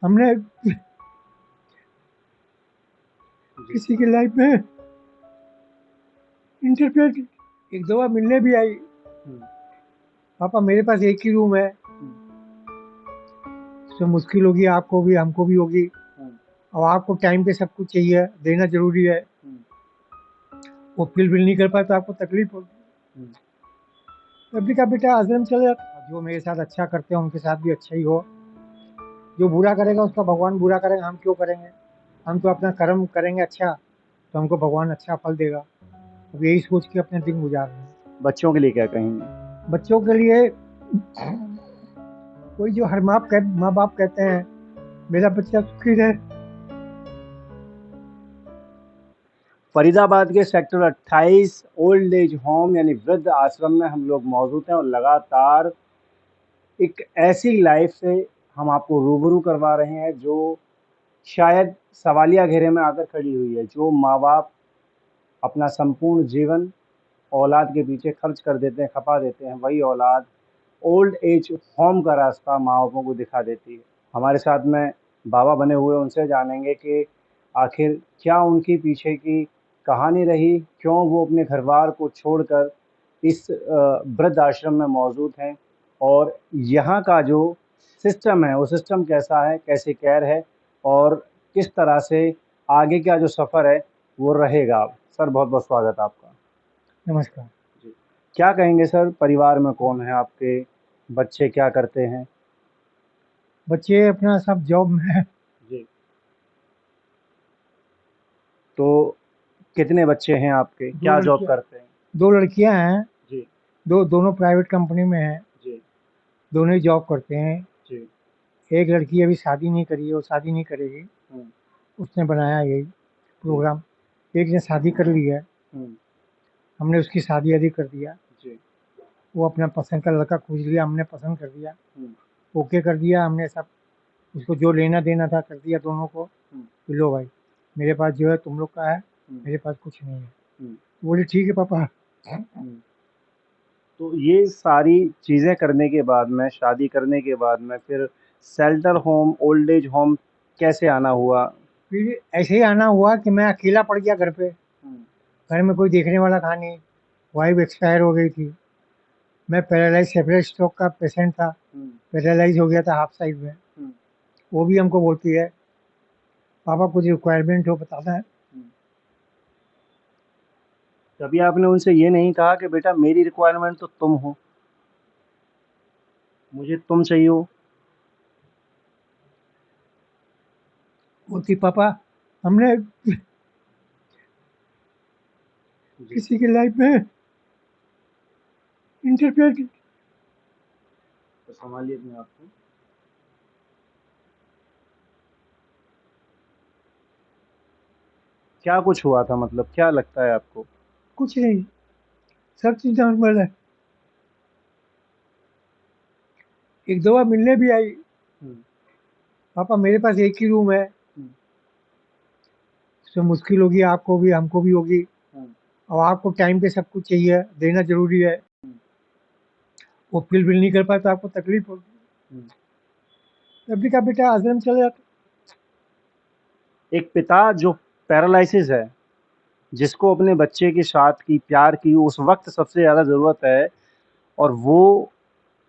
हमने जी। किसी की लाइफ में इंटरफेयर एक दो बार मिलने भी आई। हुँ, पापा मेरे पास एक ही रूम है, हुँ, उसमें मुश्किल होगी आपको भी हमको भी होगी, हुँ, और आपको टाइम पे सब कुछ चाहिए, देना ज़रूरी है। हुँ, वो फुलफ़िल नहीं कर पाए तो आपको तकलीफ़ होगी। हुँ, तब भी कहा बेटा आश्रम चले जाओ, जो मेरे साथ अच्छा करते हैं उनके साथ भी अच्छा ही हो। जो बुरा करेगा उसका भगवान बुरा करेगा, हम क्यों करेंगे? हम तो अपना कर्म करेंगे अच्छा, तो हमको भगवान अच्छा फल देगा। अब यही सोच के अपने दिन गुज़ार रहे हैं। बच्चों के लिए क्या कहेंगे? बच्चों के लिए कोई जो हर माँ-बाप कहते हैं, मेरा बच्चा सुखी रहे। फरीदाबाद के सेक्टर 28 ओल्ड एज होम यानी वृद्ध आश्रम में हम लोग मौजूद हैं और लगातार एक ऐसी लाइफ से हम आपको रूबरू करवा रहे हैं जो शायद सवालिया घेरे में आकर खड़ी हुई है। जो माँ-बाप अपना संपूर्ण जीवन औलाद के पीछे खर्च कर देते हैं, खपा देते हैं, वही औलाद ओल्ड एज होम का रास्ता माँ-बापों को दिखा देती है। हमारे साथ में बाबा बने हुए, उनसे जानेंगे कि आखिर क्या उनकी पीछे की कहानी रही, क्यों वो अपने घर-बार को छोड़कर इस वृद्ध आश्रम में मौजूद हैं और यहाँ का जो सिस्टम है, वो सिस्टम कैसा है, कैसे केयर है और किस तरह से आगे का जो सफ़र है, वो रहेगा। सर, बहुत-बहुत स्वागत है आपका। नमस्कार। जी। क्या कहेंगे सर, परिवार में कौन है आपके? बच्चे क्या करते हैं? बच्चे अपना सब जॉब में हैं। जी। तो कितने बच्चे हैं आपके? 2 क्या जॉब लड़कियाँ करते हैं? 2 लड़कियाँ हैं, जी, दोनों प्राइवेट कंपनी में हैं, जी, दोनों ही जॉब करते हैं। जी। एक लड़की अभी शादी नहीं करी है, वो शादी नहीं करेगी, हुँ, उसने बनाया यही जी, प्रोग्राम। एक ने शादी कर ली है, हुँ, हमने उसकी शादी-वादी कर दिया। जी, वो अपना पसंद का लड़का खोज लिया, हमने पसंद कर दिया, हुँ, ओके कर दिया, हमने सब उसको जो लेना-देना था कर दिया दोनों को, हुँ, कि लो भाई, मेरे पास जो है तुम लोग का है, हुँ, मेरे पास कुछ नहीं है। हुँ, बोली ठीक है पापा। हुँ। तो ये सारी चीज़ें करने के बाद में, शादी करने के बाद में फिर shelter home, old age home कैसे आना हुआ? फिर ऐसे ही आना हुआ कि मैं अकेला पड़ गया घर पे, हुँ, घर में कोई देखने वाला था नहीं, वाइफ़ एक्सपायर हो गई थी। मैं पैरालाइज़ सेपरेट स्ट्रोक का पेशेंट था, हुँ, पैरालाइज़ हो गया था हाफ साइड में। हुँ, वो भी हमको बोलती है, पापा कुछ रिक्वायरमेंट हो बताना है। हुँ। कभी आपने उनसे ये नहीं कहा कि बेटा मेरी रिक्वायरमेंट तो तुम हो, मुझे तुम चाहिए हो? बोलती पापा हमने जी। किसी की लाइफ में इंटरफेयर तो सँभालिए अपने आप को। क्या कुछ हुआ था मतलब क्या लगता है आपको? कुछ नहीं, सब चीज़ नॉर्मल है। एक दो बार मिलने भी आई। हुँ, पापा मेरे पास एक ही रूम है, हुँ, उसमें मुश्किल होगी आपको भी हमको भी होगी, हुँ, और आपको टाइम पे सब कुछ चाहिए, देना ज़रूरी है। हुँ, वो फुलफ़िल नहीं कर पाए तो आपको तकलीफ़ होगी। हुँ। तब भी कहा बेटा आश्रम चले जाओ। एक पिता जो पैरालिसिस है, जिसको अपने बच्चे के साथ की, प्यार की उस वक़्त सबसे ज़्यादा ज़रूरत है और वो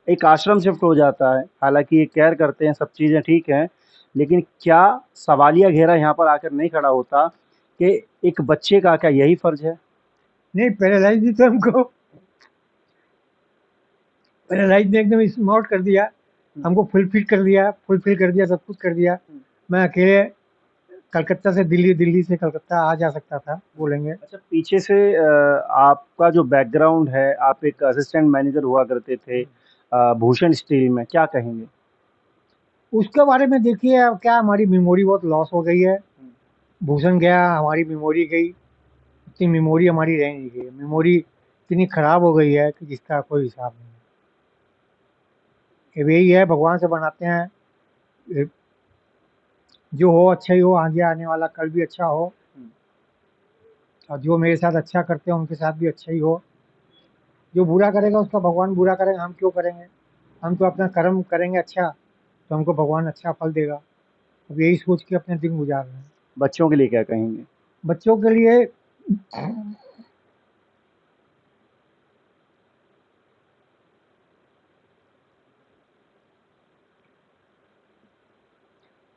एक आश्रम शिफ्ट हो जाता है। हालाँकि ये केयर करते हैं, सब चीज़ें ठीक हैं, लेकिन क्या सवालिया घेरा यहाँ पर आकर नहीं खड़ा होता कि एक बच्चे का क्या यही फ़र्ज़ है? नहीं पैरालाइज़ भी तो हमको, पैरालाइज़ ने एकदम स्मार्ट कर दिया, हुँ, हमको फुलफ़िल कर दिया, सब कुछ कर दिया। हुँ। मैं अकेले कलकत्ता से दिल्ली, दिल्ली से कलकत्ता आ जा सकता था, बोलेंगे। अच्छा पीछे से आपका जो बैकग्राउंड है, आप एक असिस्टेंट मैनेजर हुआ करते थे भूषण स्टील में, क्या कहेंगे? उसके बारे में देखिए अब क्या हमारी मेमोरी बहुत लॉस हो गई है। हुँ, भूषण गया, हमारी मेमोरी गई, इतनी मेमोरी हमारी रह नहीं गई। मेमोरी इतनी खराब हो गई है कि जिसका कोई हिसाब नहीं है। अब यही है भगवान से बनाते हैं, ए, जो हो अच्छा ही हो, आगे आने वाला कल भी अच्छा हो, हुँ, और जो मेरे साथ अच्छा करते हैं उनके साथ भी अच्छा ही हो। जो बुरा करेगा उसका भगवान बुरा करेगा, हम क्यों करेंगे? हम तो अपना कर्म करेंगे अच्छा, तो हमको भगवान अच्छा फल देगा। अब यही सोच के अपने दिन गुजार रहे हैं। बच्चों के लिए क्या कहेंगे? बच्चों के लिए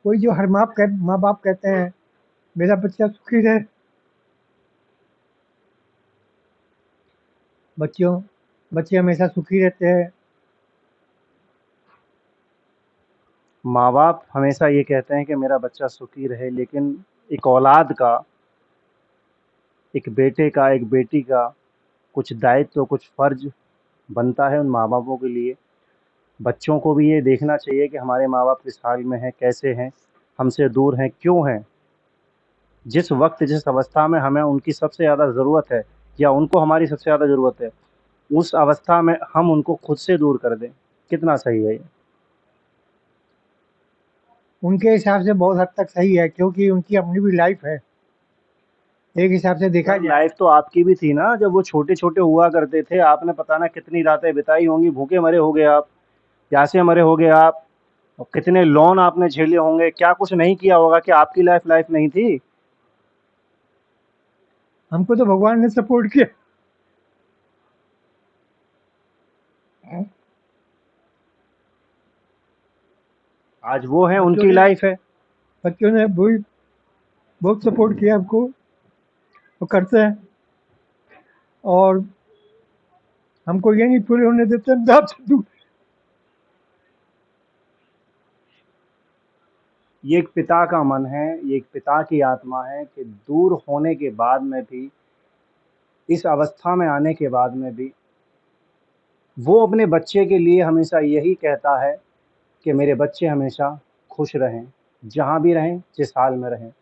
कोई जो हर माँ बाप कहते हैं मेरा बच्चा सुखी रहे, बच्चे हमेशा सुखी रहते हैं। माँ बाप हमेशा ये कहते हैं कि मेरा बच्चा सुखी रहे, लेकिन एक औलाद का, एक बेटे का, एक बेटी का कुछ दायित्व, कुछ फर्ज बनता है उन माँ बापों के लिए। बच्चों को भी ये देखना चाहिए कि हमारे माँ बाप किस हाल में हैं, कैसे हैं, हमसे दूर हैं, क्यों हैं। जिस वक्त, जिस अवस्था में हमें उनकी सबसे ज़्यादा ज़रूरत है या उनको हमारी सबसे ज़्यादा ज़रूरत है, उस अवस्था में हम उनको खुद से दूर कर दें, कितना सही है ये? उनके हिसाब से बहुत हद तक सही है, क्योंकि उनकी अपनी भी लाइफ है। एक हिसाब से देखा जाए लाइफ तो आपकी भी थी ना, जब वो छोटे छोटे हुआ करते थे। आपने पता ना कितनी रातें बिताई होंगी, भूखे मरे होगे आप, प्यासे मरे होगे आप, और कितने लोन आपने झेले होंगे। क्या कुछ नहीं किया होगा कि आपकी लाइफ लाइफ नहीं थी? हमको तो भगवान ने सपोर्ट किया। आज वो है, बच्चों उनकी ने लाइफ है। बच्चों ने भी बहुत सपोर्ट किया हमको, वो करते हैं, और हमको ये नहीं पूरे होने देते हम तो आपसे दूर। ये एक पिता का मन है, ये एक पिता की आत्मा है कि दूर होने के बाद में भी, इस अवस्था में आने के बाद में भी, वो अपने बच्चे के लिए हमेशा यही कहता है कि मेरे बच्चे हमेशा खुश रहें, जहाँ भी रहें, जिस हाल में रहें।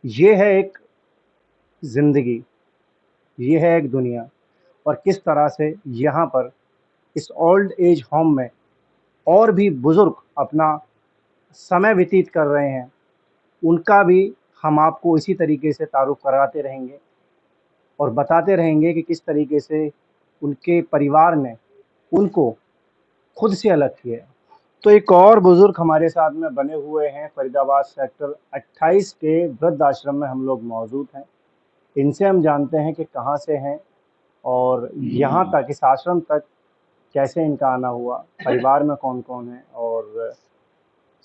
ये है एक ज़िंदगी, ये है एक दुनिया। और किस तरह से यहाँ पर इस ओल्ड एज होम में और भी बुज़ुर्ग अपना समय व्यतीत कर रहे हैं, उनका भी हम आपको इसी तरीके से तारुफ कराते रहेंगे और बताते रहेंगे कि किस तरीके से उनके परिवार ने उनको खुद से अलग किया है। तो एक और बुज़ुर्ग हमारे साथ में बने हुए हैं, फरीदाबाद सेक्टर 28 के वृद्ध आश्रम में हम लोग मौजूद हैं। इनसे हम जानते हैं कि कहाँ से हैं और यहाँ तक, इस आश्रम तक कैसे इनका आना हुआ, परिवार में कौन-कौन है और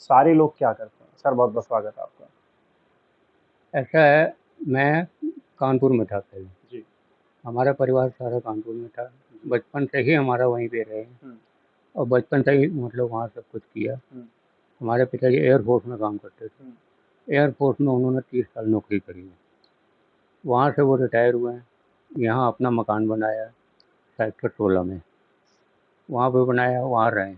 सारे लोग क्या करते हैं। सर, बहुत-बहुत स्वागत है आपका। ऐसा है, मैं कानपुर में था पहले। जी। हमारा परिवार सारा कानपुर में था। बचपन से ही हमारा वहीं पे रहे और बचपन से ही मतलब वहाँ सब कुछ किया। हमारे पिताजी एयरफोर्स में काम करते थे। एयरफोर्स में उन्होंने 30 साल नौकरी करी है। वहाँ से वो रिटायर हुए हैं। यहाँ अपना मकान बनाया सेक्टर 16 में, वहाँ पे बनाया, वहाँ रहे।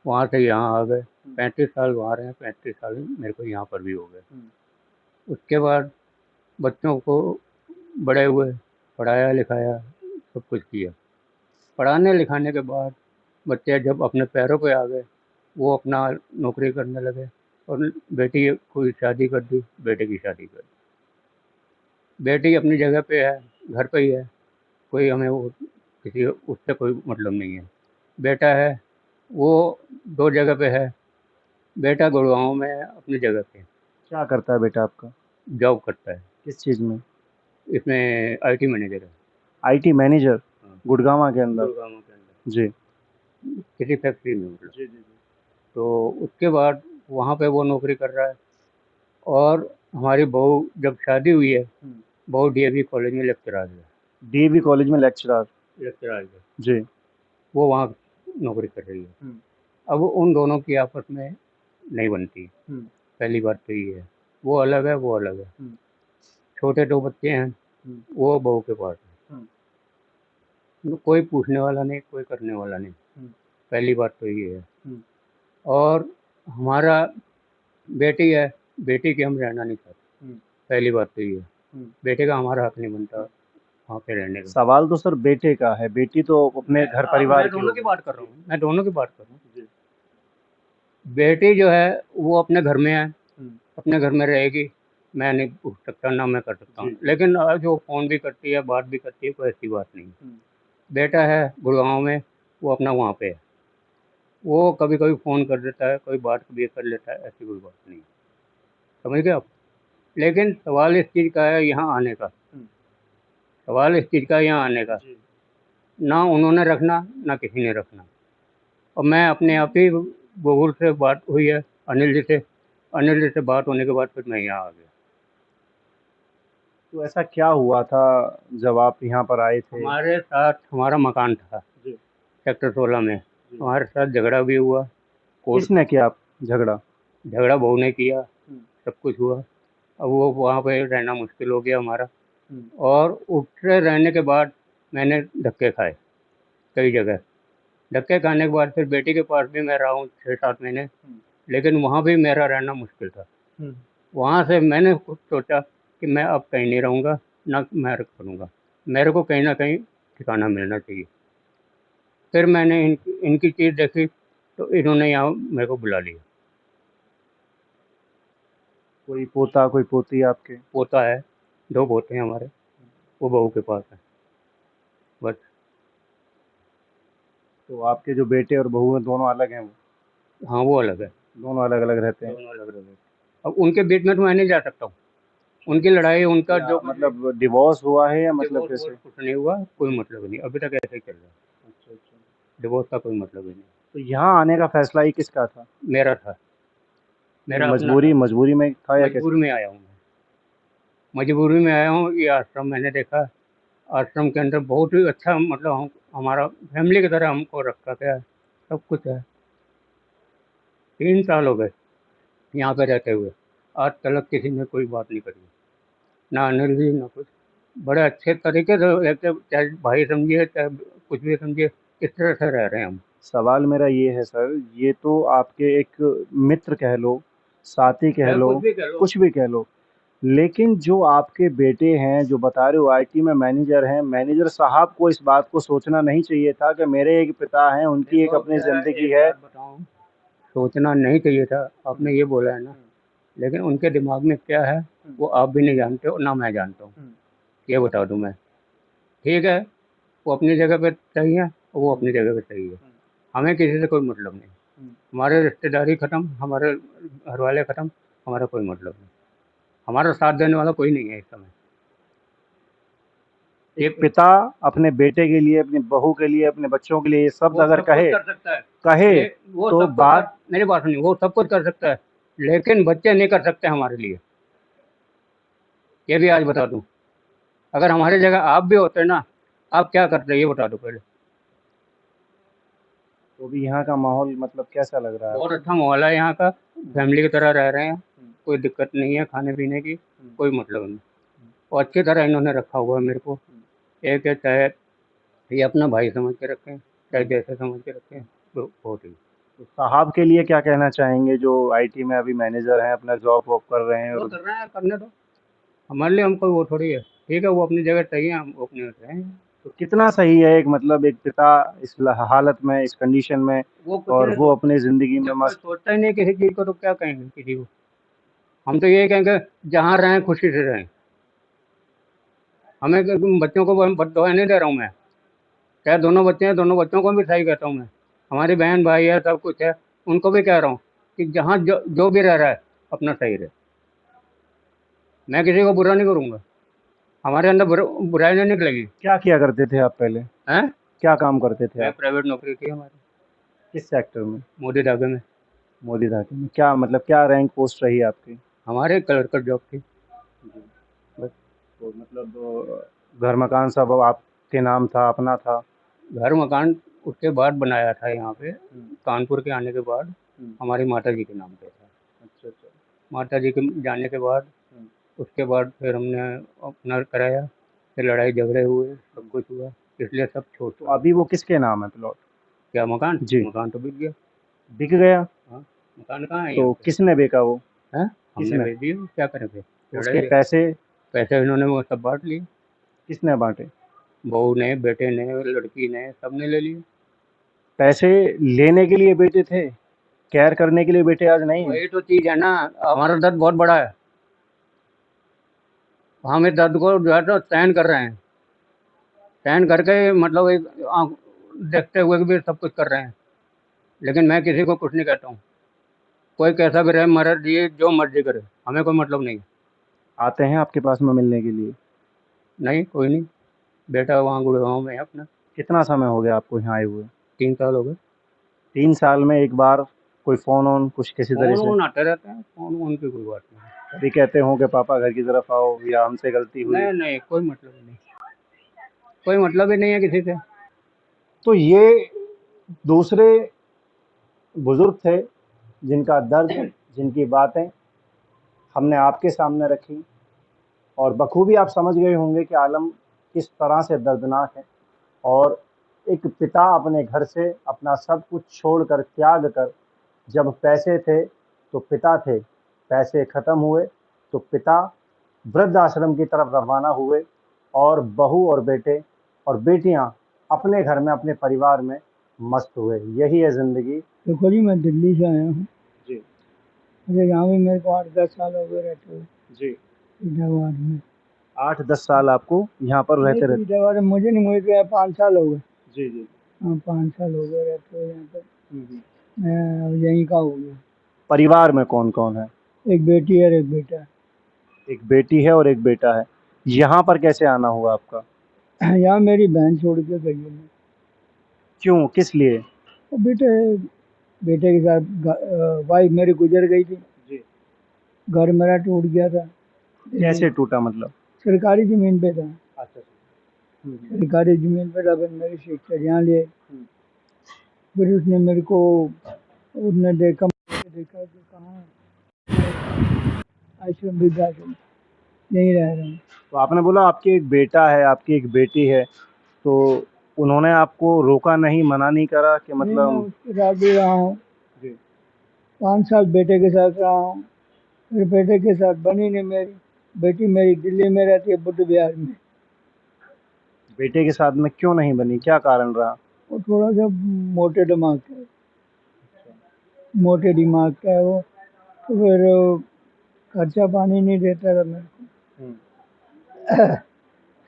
वहाँ से यहाँ आ गए, 35 साल वहाँ रहे, 35 साल मेरे को यहाँ पर भी हो गए। उसके बाद बच्चों को बड़े हुए, पढ़ाया लिखाया, सब कुछ किया। पढ़ाने लिखाने के बाद बच्चे जब अपने पैरों पे आ गए, वो अपना नौकरी करने लगे और बेटी को शादी कर दी, बेटे की शादी कर दी। बेटी अपनी जगह पे है, घर पे ही है, कोई हमें वो किसी उससे कोई मतलब नहीं है। बेटा है, वो 2 जगह पे है। बेटा गुड़गांव में है अपनी जगह पे, क्या करता है बेटा आपका? जॉब करता है, किस चीज़ में? इसमें IT मैनेजर है। IT manager? हाँ, गुड़गांव के अंदर? गुड़गांव के अंदर जी। किसी फैक्ट्री में मतलब। जी, जी, जी। तो उसके बाद वहाँ पे वो नौकरी कर रहा है और हमारी बहू जब शादी हुई है, बहू DAV कॉलेज में लेक्चरर है। डीएवी कॉलेज में लेक्चरर? लेक्चरर है, जी। वो वहाँ नौकरी कर रही है। अब उन दोनों की आपस में नहीं बनती। पहली बात तो ये है, वो अलग है, वो अलग है। छोटे 2 बच्चे हैं, वो बहू के पास है। कोई पूछने वाला नहीं, कोई करने वाला नहीं। पहली बात तो ये है। और हमारा बेटी है, बेटी के हम रहना नहीं चाहते। पहली बात तो ये है, बेटे का हमारा हक नहीं बनता वहाँ पे रहने का। सवाल तो सर बेटे का है, बेटी तो अपने घर परिवार मैं की दोनों की होगी। बात कर रहा हूँ, मैं दोनों की बात कर रहा हूँ। बेटी जो है वो अपने घर में है, अपने घर में रहेगी। मैं नहीं पूछ सकता, ना मैं कर सकता हूँ। लेकिन जो फ़ोन भी करती है, बात भी करती है, कोई ऐसी बात नहीं। बेटा है गुड़गांव में, वो अपना वहाँ पे है। वो कभी कभी फ़ोन कर देता है, कोई बात कभी कर लेता है, ऐसी कोई बात नहीं, समझ गए आप। लेकिन सवाल इस चीज़ का है यहाँ आने का, सवाल इस चीज़ का है यहाँ आने का, जी ना उन्होंने रखना ना किसी ने रखना। और मैं अपने आप ही गूगल से बात हुई है अनिल जी से बात होने के बाद फिर मैं यहाँ आ गया। तो ऐसा क्या हुआ था जब आप यहाँ पर आए थे? हमारे साथ हमारा मकान था जी सेक्टर 16 में, जी हमारे साथ झगड़ा भी हुआ, कोर्ट किसने किया झगड़ा? झगड़ा बहू ने किया, सब कुछ हुआ। अब वो वहाँ पे रहना मुश्किल हो गया हमारा, और उठते रहने के बाद मैंने धक्के खाए कई जगह। धक्के खाने के बाद फिर बेटी के पास भी मैं रहा हूँ 6-7 महीने, लेकिन वहाँ भी मेरा रहना मुश्किल था। वहाँ से मैंने खुद सोचा कि मैं अब कहीं नहीं रहूँगा, ना मैं करूँगा, मेरे को कहीं ना कहीं ठिकाना मिलना चाहिए। फिर मैंने इनकी चीज़ देखी तो इन्होंने यहाँ मेरे को बुला लिया। कोई पोता कोई पोती आपके? पोता है, 2 पोते हैं हमारे, वो बहू के पास है बस। तो आपके जो बेटे और बहू हैं दोनों अलग हैं? वो हाँ वो अलग है, दोनों अलग अलग रहते हैं? दोनों अलग अलग है। अब उनके बीच में तो मैं नहीं जा सकता हूँ, उनकी लड़ाई उनका क्या जो मतलब डिवोर्स हुआ है या मतलब डिवोर्स कैसे? कुछ नहीं हुआ, कोई मतलब नहीं, अभी तक ऐसे ही चल रहा है, अच्छा अच्छा। डिवोर्स का कोई मतलब ही नहीं। तो यहाँ आने का फैसला ही किसका था? मेरा था, मेरा अपना मजबूरी था। मजबूरी में था या मजबूरी कैसे? में आया हूँ मैं, मजबूरी में आया हूँ। ये आश्रम मैंने देखा, आश्रम के अंदर बहुत ही अच्छा, मतलब हमारा फैमिली की तरह हमको रखा गया है, सब कुछ है। 3 साल हो गए यहाँ पे रहते हुए, आज तक किसी ने कोई बात नहीं करी, ना अनिल जी ना कुछ। बड़े अच्छे तरीके से रहते, चाहे भाई समझिए चाहे कुछ भी समझिए, इस तरह से रह रहे हैं हम। सवाल मेरा ये है सर, ये तो आपके एक मित्र कह लो, साथी कह चाहे लो, कुछ भी कह लो। कुछ भी कह लो, लेकिन जो आपके बेटे हैं, जो बता रहे हो आईटी में मैनेजर हैं, मैनेजर साहब को इस बात को सोचना नहीं चाहिए था कि मेरे एक पिता हैं, उनकी एक देखो अपनी मैं ज़िंदगी एक है? बात बताऊं, सोचना नहीं चाहिए था, आपने ये बोला है ना, लेकिन उनके दिमाग में क्या है वो आप भी नहीं जानते हो, ना मैं जानता हूँ, ये बता दूं मैं। ठीक है, वो अपनी जगह पे सही है, वो अपनी जगह पे सही है, हमें किसी से कोई मतलब नहीं। हमारे रिश्तेदारी ख़त्म, हमारे घर वाले ख़त्म, हमारा कोई मतलब नहीं, हमारा साथ देने वाला कोई नहीं है इस समय। ये एक पिता अपने बेटे के लिए, अपनी बहू के लिए, अपने बच्चों के लिए ये शब्द वो अगर सब कुछ कहे कर सकता है, कहे वो तो सब कुछ बात मेरी बात सुनिए, वो सब कुछ कर सकता है, लेकिन बच्चे नहीं कर सकते हमारे लिए, ये भी आज बता दूं। अगर हमारी जगह आप भी होते ना, आप क्या करते ये बता दो पहले। तो भी यहाँ का माहौल मतलब कैसा लग रहा है बहुत आपको? अच्छा माहौल है यहाँ का, फैमिली की तरह रह रहे हैं, कोई दिक्कत नहीं है खाने पीने की, कोई मतलब नहीं, और अच्छी तरह इन्होंने रखा हुआ है मेरे को। एक है, चाहे ये अपना भाई समझ के रखें, चाहे जैसे समझ के रखें, तो बहुत ही। तो साहब के लिए क्या कहना चाहेंगे जो आईटी में अभी मैनेजर हैं, अपना जॉब वॉब कर रहे हैं? वो और कर रहे हैं, करने दो, हमारे लिए हमको वो थोड़ी है। ठीक है, वो अपनी जगह सही है, हम अपने रहेंगे। तो कितना सही है एक मतलब एक पिता इस हालत में, इस कंडीशन में, वो कुछ और नहीं वो सोचते, अपनी ज़िंदगी में जब कोई मस्त? सोचता ही नहीं किसी चीज़ को तो क्या कहेंगे किसी को। हम तो यही कहेंगे जहाँ रहें खुशी से रहें। हमें बच्चों को बददुआएं नहीं दे रहा हूँ मैं, चाहे दोनों बच्चे हैं, दोनों बच्चों को भी सही कहता हूँ मैं, हमारी बहन भाई है, सब कुछ है, उनको भी कह रहा हूँ कि जहाँ जो भी रह रहा है अपना सही रहे, मैं किसी को बुरा नहीं करूँगा, हमारे अंदर बुराई नहीं निकलेगी। क्या किया करते थे आप पहले? हैं, क्या काम करते थे मैं आप? प्राइवेट नौकरी थी हमारी, किस सेक्टर में? मोदी धागे में। मोदी धागे में? क्या मतलब क्या रैंक पोस्ट रही आपकी? हमारे क्लर्कल जॉब थी बस। तो मतलब घर मकान सब आपके नाम था, अपना था? घर मकान उसके बाद बनाया था यहाँ पे, कानपुर के आने के बाद हमारी माता जी के नाम पे था। अच्छा अच्छा। माता जी के जाने के बाद उसके बाद फिर हमने अपना कराया, फिर लड़ाई झगड़े हुए, सब कुछ हुआ, इसलिए सब छोड़ तो छाड़ अभी दिया। वो किसके नाम है प्लॉट? क्या मकान, जी। मकान तो बिक गया। बिक गया? हाँ, मकान कहाँ है यहाँ तो पे। किसने बेचा वो? हैं, हमने किसने? बेच दिए, क्या करें फिर, तो लड़ाई उसके है। पैसे पैसे इन्होंने वो सब बांट लिए, किसने बांटे? बहू ने, बेटे ने, लड़की ने, सब ने ले लिए। पैसे लेने के लिए बेचे थे, केयर करने के लिए बेटे आज नहीं है? वही तो चीज़ है ना, हमारा दर्द बहुत बड़ा है, हम इस दर्द को जो है तो सहन कर रहे हैं, सहन करके मतलब एक देखते हुए भी सब कुछ कर रहे हैं, लेकिन मैं किसी को कुछ नहीं कहता हूँ। कोई कैसा भी रहे, मर्जी जो मर्जी करे, हमें कोई मतलब नहीं। आते हैं आपके पास में मिलने के लिए? नहीं, कोई नहीं। बेटा वहाँ गुड़गांव में है अपना। कितना समय हो गया आपको यहाँ आए हुए? 3 साल हो गए। 3 साल में एक बार कोई फ़ोन ऑन कुछ किसी तरह फ़ोन से? वोन आते रहते हैं, फ़ोन वोन की कोई बात नहीं। कभी कहते हो कि पापा घर की तरफ आओ या हमसे गलती हुई? नहीं, नहीं, कोई मतलब ही नहीं। कोई मतलब ही नहीं है किसी से। तो ये दूसरे बुजुर्ग थे जिनका दर्द, जिनकी बातें हमने आपके सामने रखी, और बखूबी आप समझ गए होंगे कि आलम किस तरह से दर्दनाक है। और एक पिता अपने घर से अपना सब कुछ छोड़कर, त्याग कर, जब पैसे थे तो पिता थे, पैसे ख़त्म हुए तो पिता वृद्ध आश्रम की तरफ रवाना हुए, और बहू और बेटे और बेटियां अपने घर में, अपने परिवार में मस्त हुए। यही है ज़िंदगी। देखो जी, मैं दिल्ली से आया हूँ। जी मुझे यहाँ भी मेरे को 8-10 साल हो गए रहते हुए जी। फरीदाबाद में। 8-10 साल आपको यहाँ पर रहते रहते? फरीदाबाद में मुझे नहीं, मुझे तो यहाँ 5 साल हो गए। जी जी। हाँ, 5 साल हो गए रहते हुए यहाँ पर। हम्म। मैं अब यहीं का हो गया। परिवार में कौन कौन है? एक बेटी है और एक बेटा है। एक बेटी है और एक बेटा है। यहाँ पर कैसे आना हुआ आपका? यहाँ मेरी बहन छोड़ के गई है। क्यों, किस लिए? और बेटे के साथ वाइफ मेरी गुजर गई थी। जी। घर मेरा टूट गया था। कैसे टूटा मतलब? सरकारी ज़मीन पे था। अच्छा। सरकारी ज़मीन पे था। फिर मेरी शिक्षक यहाँ लिए। फिर उसने मेरे को, उसने देखा कि कहाँ आश्रम, वृद्धाश्रम, यहीं रह रहे हैं। तो आपने बोला आपकी एक बेटा है, आपकी एक बेटी है, तो उन्होंने आपको रोका नहीं, मना नहीं करा कि मैं मतलब? उसके साथ भी रहा हूँ। जी। 5 साल बेटे के साथ रहा हूँ। फिर बेटे के साथ बनी नहीं मेरी। बेटी मेरी दिल्ली में रहती है, बुद्ध विहार में। बेटे के साथ में क्यों नहीं बनी, क्या कारण रहा? वो थोड़ा सा मोटे दिमाग का है। मोटे दिमाग का है वो। तो फिर खर्चा पानी नहीं देता था मेरे को।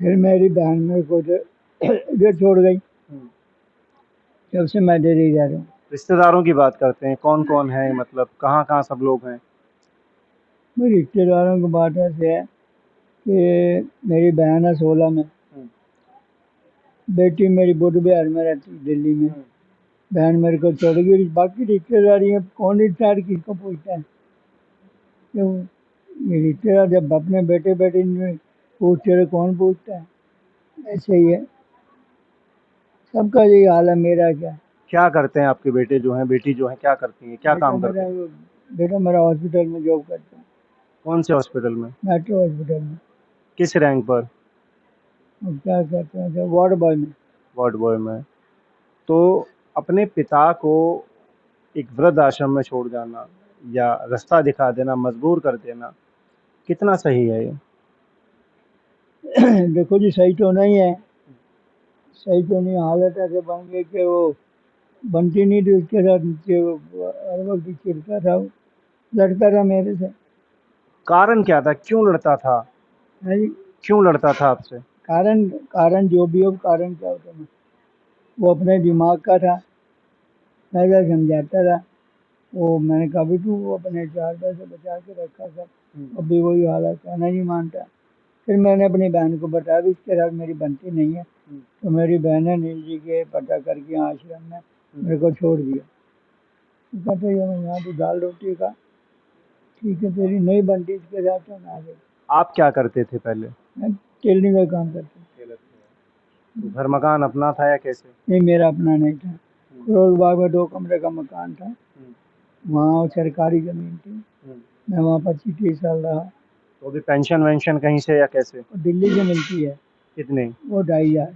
फिर मेरी बहन मेरे को इधर छोड़ गई। तब से मैं इधर ही जा रहा हूँ। रिश्तेदारों की बात करते हैं, कौन कौन है, मतलब कहाँ कहाँ सब लोग हैं? मेरे रिश्तेदारों की बात ऐसे है कि मेरी बहन है 16 में। बेटी मेरी बुद्ध विहार में रहती है, दिल्ली में। बहन मेरे को छोड़ गई। बाकी रिश्तेदारी है, कौन रिश्तेदार किसको पूछता है? क्यों? ये रिश्तेदार जब अपने बेटे बेटी में पूछते रहे, कौन पूछता है? ऐसे ही है, सबका यही हाल है, मेरा क्या। क्या करते हैं आपके बेटे जो हैं, बेटी जो है, क्या करती हैं, क्या काम करते हैं? बेटा मेरा हॉस्पिटल में जॉब करता है। कौन से हॉस्पिटल में? मेट्रो हॉस्पिटल में। किस रैंक पर? और क्या करते हैं जब वार्ड बॉय में। वार्ड बॉय में। तो अपने पिता को एक वृद्ध आश्रम में छोड़ जाना या रास्ता दिखा देना, मजबूर कर देना, कितना सही है ये? देखो जी, सही तो नहीं है। सही तो नहीं। हालत ऐसे बन गई कि वो बनती नहीं थी उसके साथ, कि वो हर वक्त चिढ़ता था, लड़ता था मेरे से। कारण क्या था, क्यों लड़ता था? है जी। क्यों लड़ता था आपसे? कारण कारण जो भी हो, कारण क्या होता है, वो अपने दिमाग का था। ऐसा समझाता था वो। मैंने कभी तू वो अपने 4 पैसे बचा के रखा था, अभी वही हालत, कहना नहीं मानता। फिर मैंने अपनी बहन को बताया भी इसके साथ मेरी बनती नहीं है। तो मेरी बहन ने नील जी के पता करके आश्रम में मेरे को छोड़ दिया। तो कहते ये मैं यहाँ तो दाल रोटी का, ठीक है, तेरी नहीं बनती इसके साथ तो मैं आ गई। आप क्या करते थे पहले? मैं टेलरिंग का काम करता हूँ। तो घर मकान अपना था या कैसे? नहीं, मेरा अपना नहीं था। करोल बाग में 2 कमरे का मकान था। वहाँ सरकारी ज़मीन थी। मैं वहाँ 25-30 साल रहा। तो अभी पेंशन वेंशन कहीं से या कैसे? और दिल्ली से मिलती है। कितने? वो 2,500।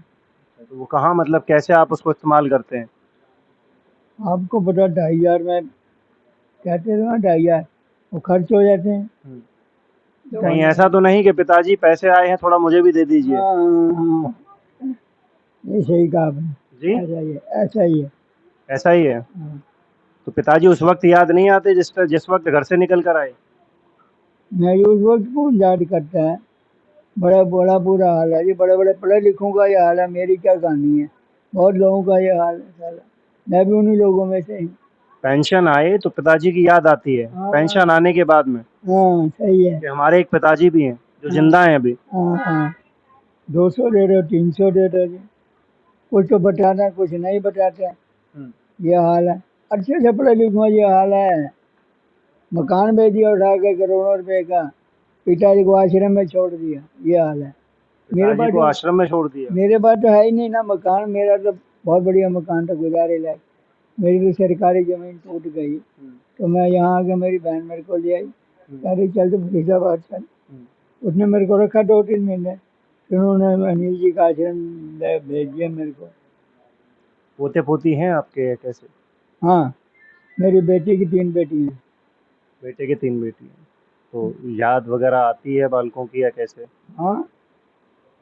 तो वो कहाँ, मतलब कैसे आप उसको इस्तेमाल करते हैं? आपको पता 2,500 में कहते थे ना, 2,500 वो खर्च हो जाते हैं। कहीं ऐसा तो नहीं कि पिताजी पैसे आए हैं, थोड़ा मुझे भी दे दीजिए? हाँ, ये सही कहा आपने। जी, ऐसा ही है, ऐसा ही है। ऐसा ही है। हाँ। तो पिताजी उस वक्त याद नहीं आते जिस वक्त घर से निकल कर आए? मैं उस वक्त कौन याद करता है? बड़ा बड़ा बुरा हाल है जी। बड़े बड़े पढ़े लिखों का ये हाल है, मेरी क्या कहानी है। बहुत लोगों का ये हाल है साला। मैं भी उन्हीं लोगों में से हूँ। पेंशन आए तो पिताजी की याद आती है, हाँ। पेंशन आने के बाद में हाँ सही है। कि हमारे एक पिताजी भी हैं जो जिंदा हैं अभी। हाँ 200 दे रहे हो, 300 दे रहे हो, कुछ तो बताता है, कुछ नहीं बताता है। ये हाल है। अच्छे से पढ़े लिखो, ये हाल है। मकान बेच दिया उठा के करोड़ों रुपए का, पिताजी को आश्रम में छोड़ दिया, ये हाल है। मेरे पिताजी पास को तो आश्रम में छोड़ दिया। मेरे पास तो है ही नहीं ना मकान। मेरा तो बहुत बढ़िया मकान था, गुजारे लायक। मेरी तो सरकारी जमीन टूट गई, तो मैं यहाँ आके मेरी बहन मेरे को ले आई, कह रही चल तो फरीदाबाद चल। उसने मेरे को रखा 2-3 महीने, फिर उन्होंने अनिल जी का आश्रम भेज दिया मेरे को। पोते पोती हैं आपके कैसे? हाँ मेरी बेटी की 3 बेटी हैं। बेटे के 3 बेटी हैं, तो याद वगैरह आती है बालकों की या कैसे? हाँ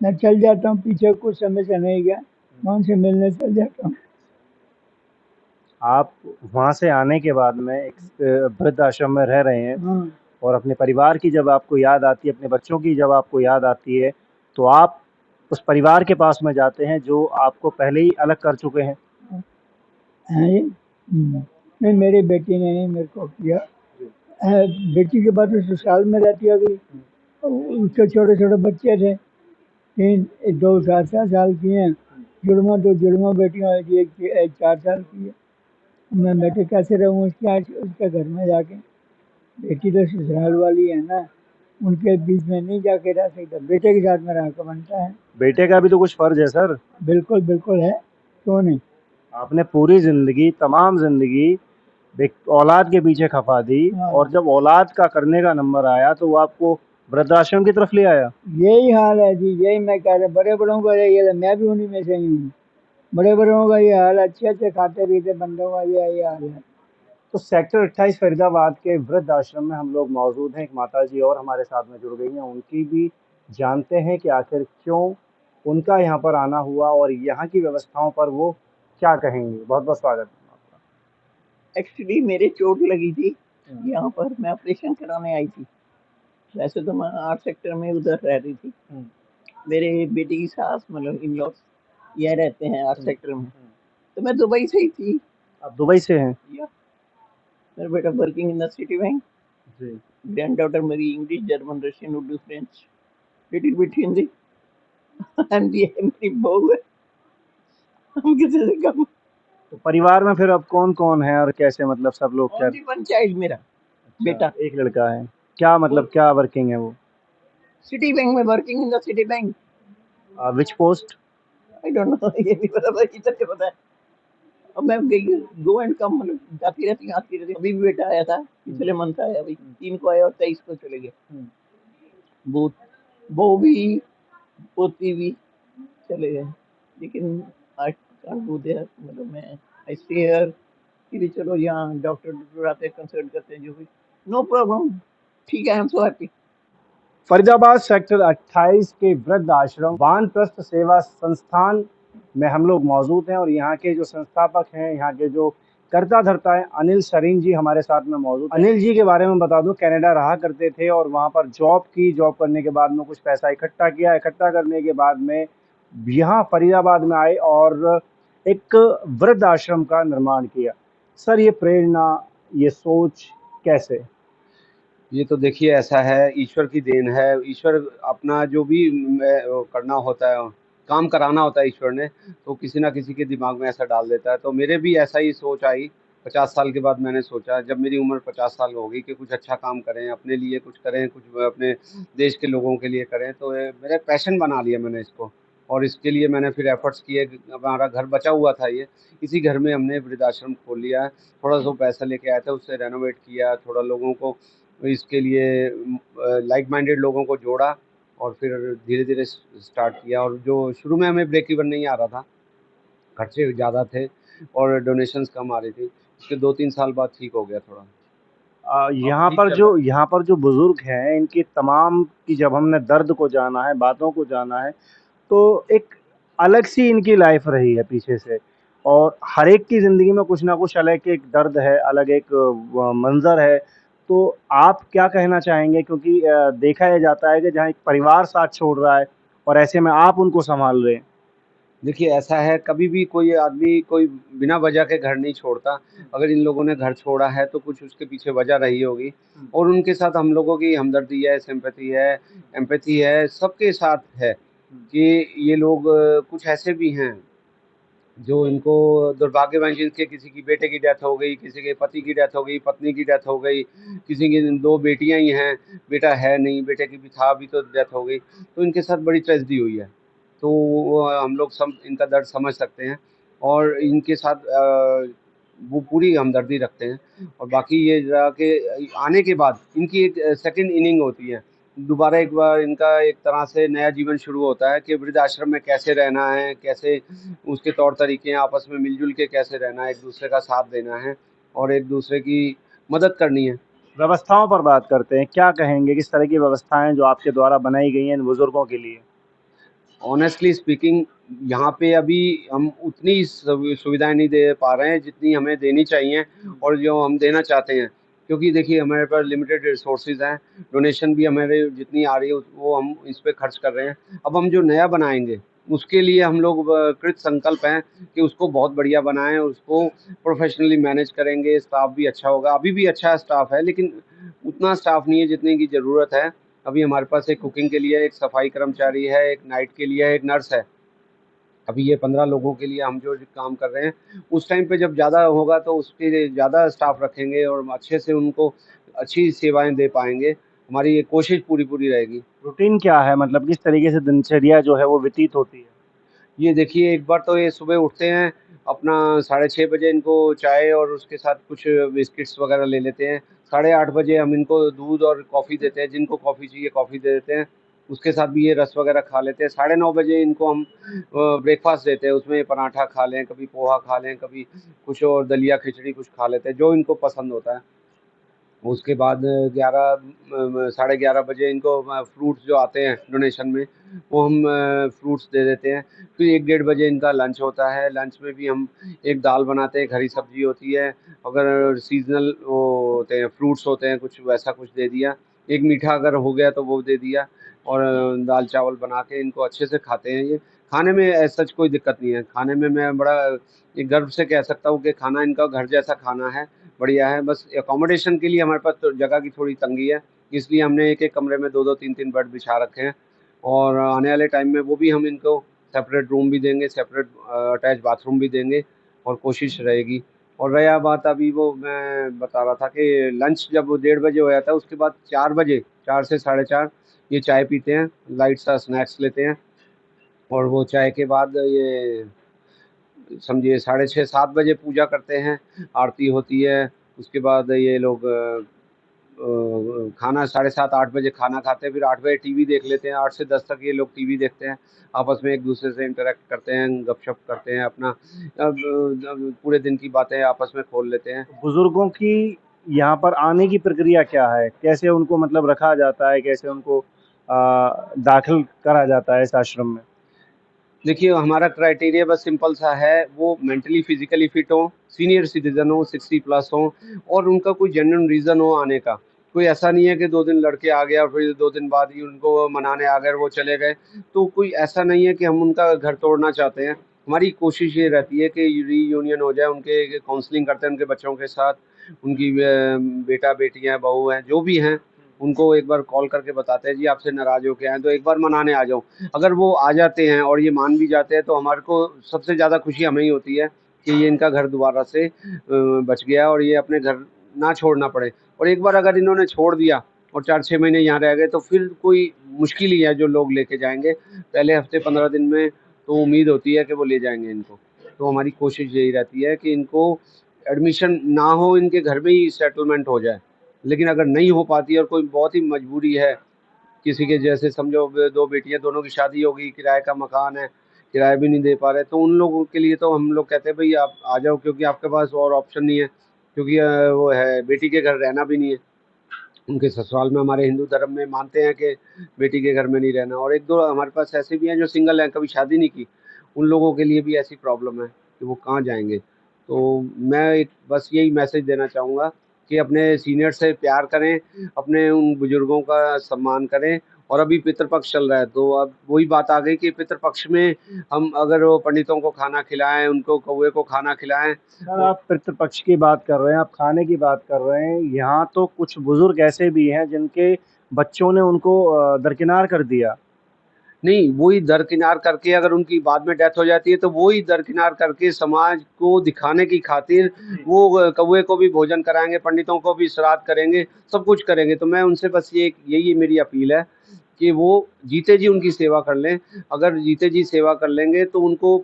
मैं चल जाता हूँ, पीछे कुछ समय से नहीं गया, मैं उनसे मिलने चल जाता हूँ। आप वहाँ से आने के बाद में एक वृद्ध आश्रम में रह रहे हैं हाँ और अपने परिवार की जब आपको याद आती है, अपने बच्चों की जब आपको याद आती है, तो आप उस परिवार के पास में जाते हैं जो आपको पहले ही अलग कर चुके हैं। हैं ये नहीं, मेरी बेटी ने नहीं मेरे को किया। बेटी के बाद तो ससुराल में रहती है अभी, उसके छोटे छोटे बच्चे थे, 2 7 साल की हैं, जुड़वा बेटियाँ हैं, एक 4 साल की है। मैं बेटे कैसे रहूँ उसके घर में जाके? बेटी तो ससुराल वाली है ना, उनके बीच में नहीं जाके रह सकता। बेटे के साथ में रह के बनता है। बेटे का भी तो कुछ फर्ज है सर। बिल्कुल बिल्कुल है, क्यों नहीं। आपने पूरी जिंदगी, तमाम जिंदगी एक औलाद के पीछे खपा दी, हाँ। और जब औलाद का करने का नंबर आया तो वो आपको वृद्धाश्रम की तरफ ले आया। यही हाल है जी, यही मैं कह रहा, बड़े बड़ों का ये, मैं भी उन्हीं में से ही हूँ। बड़े बड़ों का ये हाल, अच्छे अच्छे खाते पीते बंदों का ये हाल है। तो सेक्टर 28 फरीदाबाद के वृद्ध आश्रम में हम लोग मौजूद हैं। एक माताजी और हमारे साथ में जुड़ गई हैं, उनकी भी जानते हैं कि आखिर क्यों उनका यहाँ पर आना हुआ और यहाँ की व्यवस्थाओं पर वो क्या कहेंगी। बहुत बहुत स्वागत है आपका। एक्चुअली मेरे चोट लगी थी यहाँ पर, मैं ऑपरेशन कराने आई थी। वैसे तो मैं 8 सेक्टर में उधर रह रही थी। मेरे बेटी की सास मतलब इन लॉस यह रहते हैं 8 सेक्टर में, तो मैं दुबई से ही थी। आप दुबई से हैं? या मेरा बेटा working in the city bank, granddaughter मेरी English, German, Russian, Urdu, French, little bit Hindi, and ये मेरी बहू है। हम किसी से कम। तो परिवार में फिर अब कौन कौन है और कैसे, मतलब सब लोग क्या? ओनली 1 चाइल्ड मेरा बेटा। एक लड़का है। क्या मतलब क्या वर्किंग है वो? सिटी बैंक में working in the city bank. Which post? I don't know, ये नहीं पता, भाई इतना पता है। अब मैं गो एंड कम मतलब जाती रहती आती रहती। अभी भी बेटा आया था, पिछले मंथ आया, अभी 3 को आया और 23 को चले गए। वो भी पोती भी चले गए, लेकिन आई कांट गो देयर। मतलब मैं आई स्टे हियर कि चलो यहाँ डॉक्टर आते हैं, कंसल्ट करते हैं, जो भी नो प्रॉब्लम, ठीक है, I am so happy. Faridabad sector 28 के वृद्ध आश्रम वानप्रस्थ सेवा संस्थान में हम लोग मौजूद हैं और यहाँ के जो संस्थापक हैं, यहाँ के जो कर्ता धर्ता हैं, अनिल सरीन जी हमारे साथ में मौजूद हैं। अनिल जी के बारे में बता दूं, कनाडा रहा करते थे और वहाँ पर जॉब की, जॉब करने के बाद में कुछ पैसा इकट्ठा किया, इकट्ठा करने के बाद में यहाँ फरीदाबाद में आए और एक वृद्ध आश्रम का निर्माण किया। सर ये प्रेरणा, ये सोच कैसे? ये तो देखिए ऐसा है, ईश्वर की देन है। ईश्वर अपना जो भी करना होता है, काम कराना होता है ईश्वर ने, तो किसी ना किसी के दिमाग में ऐसा डाल देता है। तो मेरे भी ऐसा ही सोच आई 50 साल के बाद। मैंने सोचा जब मेरी उम्र 50 साल हो गई कि कुछ अच्छा काम करें, अपने लिए कुछ करें, कुछ अपने देश के लोगों के लिए करें। तो मेरा पैशन बना लिया मैंने इसको, और इसके लिए मैंने फिर एफर्ट्स किए। हमारा घर बचा हुआ था, ये इसी घर में हमने वृद्धाश्रम खोल लिया। थोड़ा सा पैसा लेके आया था, उससे रेनोवेट किया, थोड़ा लोगों को इसके लिए लाइक माइंडेड लोगों को जोड़ा और फिर धीरे धीरे स्टार्ट किया। और जो शुरू में हमें ब्रेक इवन नहीं आ रहा था, खर्चे ज़्यादा थे और डोनेशंस कम आ रही थी, उसके 2-3 साल बाद ठीक हो गया थोड़ा। यहाँ पर जो बुजुर्ग हैं, इनकी तमाम की जब हमने दर्द को जाना है, बातों को जाना है, तो एक अलग सी इनकी लाइफ रही है पीछे से, और हर एक की ज़िंदगी में कुछ ना कुछ अलग एक दर्द है, अलग एक मंज़र है। तो आप क्या कहना चाहेंगे? क्योंकि देखा ये जाता है कि जहाँ एक परिवार साथ छोड़ रहा है और ऐसे में आप उनको संभाल रहे हैं। देखिए ऐसा है, कभी भी कोई आदमी कोई बिना वजह के घर नहीं छोड़ता। अगर इन लोगों ने घर छोड़ा है तो कुछ उसके पीछे वजह रही होगी और उनके साथ हम लोगों की हमदर्दी है, सिंपैथी है, एम्पैथी है, सबके साथ है कि ये लोग कुछ ऐसे भी हैं जो इनको दुर्भाग्यवश जिनके किसी की बेटे की डेथ हो गई, किसी के पति की डेथ हो गई, पत्नी की डेथ हो गई, किसी की 2 बेटियाँ ही हैं, बेटा है नहीं, बेटे की भी था अभी तो डेथ हो गई, तो इनके साथ बड़ी ट्रेजेडी हुई है। तो हम लोग सम इनका दर्द समझ सकते हैं और इनके साथ वो पूरी हमदर्दी रखते हैं और बाकी ये रहा कि आने के बाद इनकी एक सेकंड इनिंग होती है। दोबारा एक बार इनका एक तरह से नया जीवन शुरू होता है कि वृद्धाश्रम में कैसे रहना है, कैसे उसके तौर तरीके हैं, आपस में मिलजुल के कैसे रहना है, एक दूसरे का साथ देना है और एक दूसरे की मदद करनी है। व्यवस्थाओं पर बात करते हैं, क्या कहेंगे किस तरह की व्यवस्थाएं जो आपके द्वारा बनाई गई हैं इन बुजुर्गों के लिए? ऑनेस्टली स्पीकिंग यहाँ पे अभी हम उतनी सुविधाएं नहीं दे पा रहे हैं जितनी हमें देनी चाहिए और जो हम देना चाहते हैं, क्योंकि देखिए हमारे पास लिमिटेड रिसोर्सेज हैं, डोनेशन भी हमारे जितनी आ रही है वो हम इस पे खर्च कर रहे हैं। अब हम जो नया बनाएंगे उसके लिए हम लोग कृत संकल्प हैं कि उसको बहुत बढ़िया बनाएं, उसको प्रोफेशनली मैनेज करेंगे, स्टाफ भी अच्छा होगा। अभी भी अच्छा स्टाफ है लेकिन उतना स्टाफ नहीं है जितने की ज़रूरत है। अभी हमारे पास एक कुकिंग के लिए एक सफाई कर्मचारी है, एक नाइट के लिए एक नर्स है। अभी ये 15 लोगों के लिए हम जो काम कर रहे हैं, उस टाइम पे जब ज़्यादा होगा तो उसके लिए ज़्यादा स्टाफ रखेंगे और अच्छे से उनको अच्छी सेवाएँ दे पाएँगे। हमारी ये कोशिश पूरी रहेगी। रूटीन क्या है, मतलब किस तरीके से दिनचर्या जो है वो व्यतीत होती है? ये देखिए एक बार तो ये सुबह उठते हैं, अपना 6:30 बजे इनको चाय और उसके साथ कुछ बिस्किट्स वगैरह ले लेते हैं। 8:30 बजे हम इनको दूध और कॉफ़ी देते हैं, जिनको कॉफ़ी चाहिए कॉफ़ी दे देते हैं। उसके साथ भी ये रस वगैरह खा लेते हैं। 9:30 बजे इनको हम ब्रेकफ़ास्ट देते हैं, उसमें पराठा खा लें, कभी पोहा खा लें, कभी कुछ और दलिया खिचड़ी कुछ खा लेते हैं, जो इनको पसंद होता है। उसके बाद 11 बजे इनको फ्रूट्स जो आते हैं डोनेशन में, वो हम फ्रूट्स दे देते हैं। फिर 1 डेढ़ बजे इनका लंच होता है, लंच में भी हम एक दाल बनाते हैं, एक हरी सब्ज़ी होती है, अगर सीज़नल वो होते हैं फ्रूट्स होते हैं कुछ वैसा कुछ दे दिया, एक मीठा अगर हो गया तो वो दे दिया और दाल चावल बना के इनको अच्छे से खाते हैं ये। खाने में एज़ सच कोई दिक्कत नहीं है, खाने में मैं बड़ा ये गर्व से कह सकता हूँ कि खाना इनका घर जैसा खाना है, बढ़िया है। बस अकोमोडेशन के लिए हमारे पास तो जगह की थोड़ी तंगी है, इसलिए हमने एक-एक कमरे में 2-2 3-3 बेड बिछा रखे हैं और आने वाले टाइम में वो भी हम इनको सेपरेट रूम भी देंगे, सेपरेट अटैच बाथरूम भी देंगे और कोशिश रहेगी। और रहा बात अभी वो मैं बता रहा था कि लंच जब 1:30 बजे हो जाता है, उसके बाद 4 बजे, 4 से साढ़े 4 ये चाय पीते हैं, लाइट सा स्नैक्स लेते हैं और वो चाय के बाद ये समझिए 6:30-7 बजे पूजा करते हैं, आरती होती है, उसके बाद ये लोग खाना 7:30-8 बजे खाना खाते हैं, फिर 8 बजे टीवी देख लेते हैं, 8 से 10 तक ये लोग टीवी देखते हैं, आपस में एक-दूसरे से इंटरैक्ट करते हैं, गपशप करते हैं, अपना पूरे दिन की बातें आपस में खोल लेते हैं। बुजुर्गों की यहाँ पर आने की प्रक्रिया क्या है? कैसे उनको मतलब रखा जाता है? कैसे उनको दाखिल करा जाता है इस आश्रम में? देखिए, हमारा क्राइटेरिया बस सिंपल सा है, वो मेंटली फिज़िकली फिट हों, सीनियर सिटीज़न हों, 60 प्लस हों और उनका कोई जेन्युइन रीज़न हो आने का। कोई ऐसा नहीं है कि 2 दिन लड़के आ गया, फिर 2 दिन बाद ही उनको मनाने आ गए और वो चले गए। तो कोई ऐसा नहीं है कि हम उनका घर तोड़ना चाहते हैं। हमारी कोशिश ये रहती है कि रीयूनियन हो जाए, उनके काउंसलिंग करते हैं उनके बच्चों के साथ, उनकी बेटा-बेटियाँ, बहू हैं, जो भी हैं, उनको एक बार कॉल करके बताते हैं, जी आपसे नाराज़ हो के आए हैं, तो एक बार मनाने आ जाओ। अगर वो आ जाते हैं और ये मान भी जाते हैं तो हमारे को सबसे ज़्यादा खुशी हमें ही होती है कि ये इनका घर दोबारा से बच गया और ये अपने घर ना छोड़ना पड़े। और एक बार अगर इन्होंने छोड़ दिया और 4-6 महीने यहाँ रह गए तो फिर कोई मुश्किल ही है जो लोग लेके जाएँगे। पहले हफ़्ते 15 दिन में तो उम्मीद होती है कि वो ले जाएँगे इनको। तो हमारी कोशिश यही रहती है कि इनको एडमिशन ना हो, इनके घर में ही सेटलमेंट हो जाए। लेकिन अगर नहीं हो पाती है और कोई बहुत ही मजबूरी है, किसी के जैसे समझो 2 बेटियाँ, दोनों की शादी हो गई, किराए का मकान है, किराया भी नहीं दे पा रहे, तो उन लोगों के लिए तो हम लोग कहते हैं भई आप आ जाओ क्योंकि आपके पास और ऑप्शन नहीं है, क्योंकि वो है बेटी के घर रहना भी नहीं है। उनके ससुराल में हमारे हिंदू धर्म में मानते हैं कि बेटी के घर में नहीं रहना और 1-2 हमारे पास ऐसे भी हैं जो सिंगल हैं, कभी शादी नहीं की। उन लोगों के लिए भी ऐसी प्रॉब्लम है कि वो कहाँ जाएँगे। तो मैं एक बस यही मैसेज देना चाहूँगा कि अपने सीनियर से प्यार करें, अपने उन बुज़ुर्गों का सम्मान करें और अभी पितृपक्ष चल रहा है, तो अब वही बात आ गई कि पितृपक्ष में हम अगर वो पंडितों को खाना खिलाएं, उनको कौवे को खाना खिलाएं। सर आप पितृपक्ष की बात कर रहे हैं, आप खाने की बात कर रहे हैं, यहाँ तो कुछ बुजुर्ग ऐसे भी हैं जिनके बच्चों ने उनको दरकिनार कर दिया। नहीं, वही दरकिनार करके अगर उनकी बाद में डेथ हो जाती है तो वही दरकिनार करके समाज को दिखाने की खातिर वो कौवे को भी भोजन कराएंगे, पंडितों को भी श्राद्ध करेंगे, सब कुछ करेंगे। तो मैं उनसे बस यही मेरी अपील है कि वो जीते जी उनकी सेवा कर लें। अगर जीते जी सेवा कर लेंगे तो उनको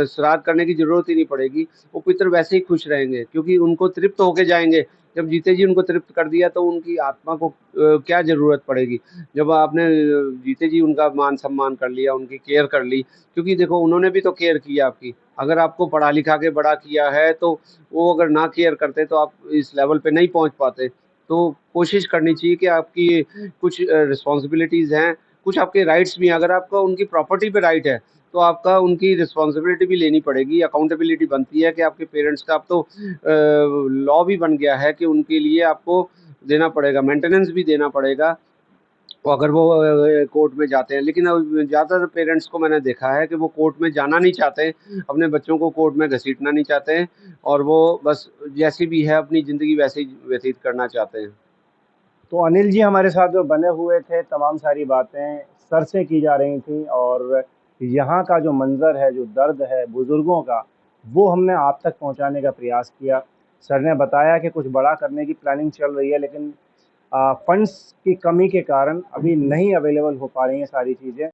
श्राद्ध करने की ज़रूरत ही नहीं पड़ेगी। वो पितर वैसे ही खुश रहेंगे क्योंकि उनको तृप्त होके जाएँगे। जब जीते जी उनको तृप्त कर दिया तो उनकी आत्मा को क्या ज़रूरत पड़ेगी। जब आपने जीते जी उनका मान-सम्मान कर लिया, उनकी केयर कर ली, क्योंकि देखो उन्होंने भी तो केयर की आपकी। अगर आपको पढ़ा-लिखा के बड़ा किया है तो वो अगर ना केयर करते तो आप इस लेवल पे नहीं पहुँच पाते। तो कोशिश करनी चाहिए कि आपकी कुछ रिस्पॉन्सिबिलिटीज़ हैं, कुछ आपके राइट्स भी हैं। अगर आपका उनकी प्रॉपर्टी पे राइट है, तो आपका उनकी रिस्पॉन्सिबिलिटी भी लेनी पड़ेगी, अकाउंटेबिलिटी बनती है कि आपके पेरेंट्स का अब तो लॉ भी बन गया है कि उनके लिए आपको देना पड़ेगा, मेंटेनेंस भी देना पड़ेगा। तो अगर वो कोर्ट में जाते हैं, लेकिन अब ज़्यादातर पेरेंट्स को मैंने देखा है कि वो कोर्ट में जाना नहीं चाहते, अपने बच्चों को कोर्ट में घसीटना नहीं चाहते हैं और वो बस जैसी भी है अपनी ज़िंदगी वैसे ही व्यतीत करना चाहते हैं। तो अनिल जी हमारे साथ जो बने हुए थे, तमाम सारी बातें सर से की जा रही थी और यहाँ का जो मंज़र है, जो दर्द है बुज़ुर्गों का, वो हमने आप तक पहुँचाने का प्रयास किया। सर ने बताया कि कुछ बड़ा करने की प्लानिंग चल रही है, लेकिन फंड्स की कमी के कारण अभी नहीं अवेलेबल हो पा रही हैं सारी चीज़ें।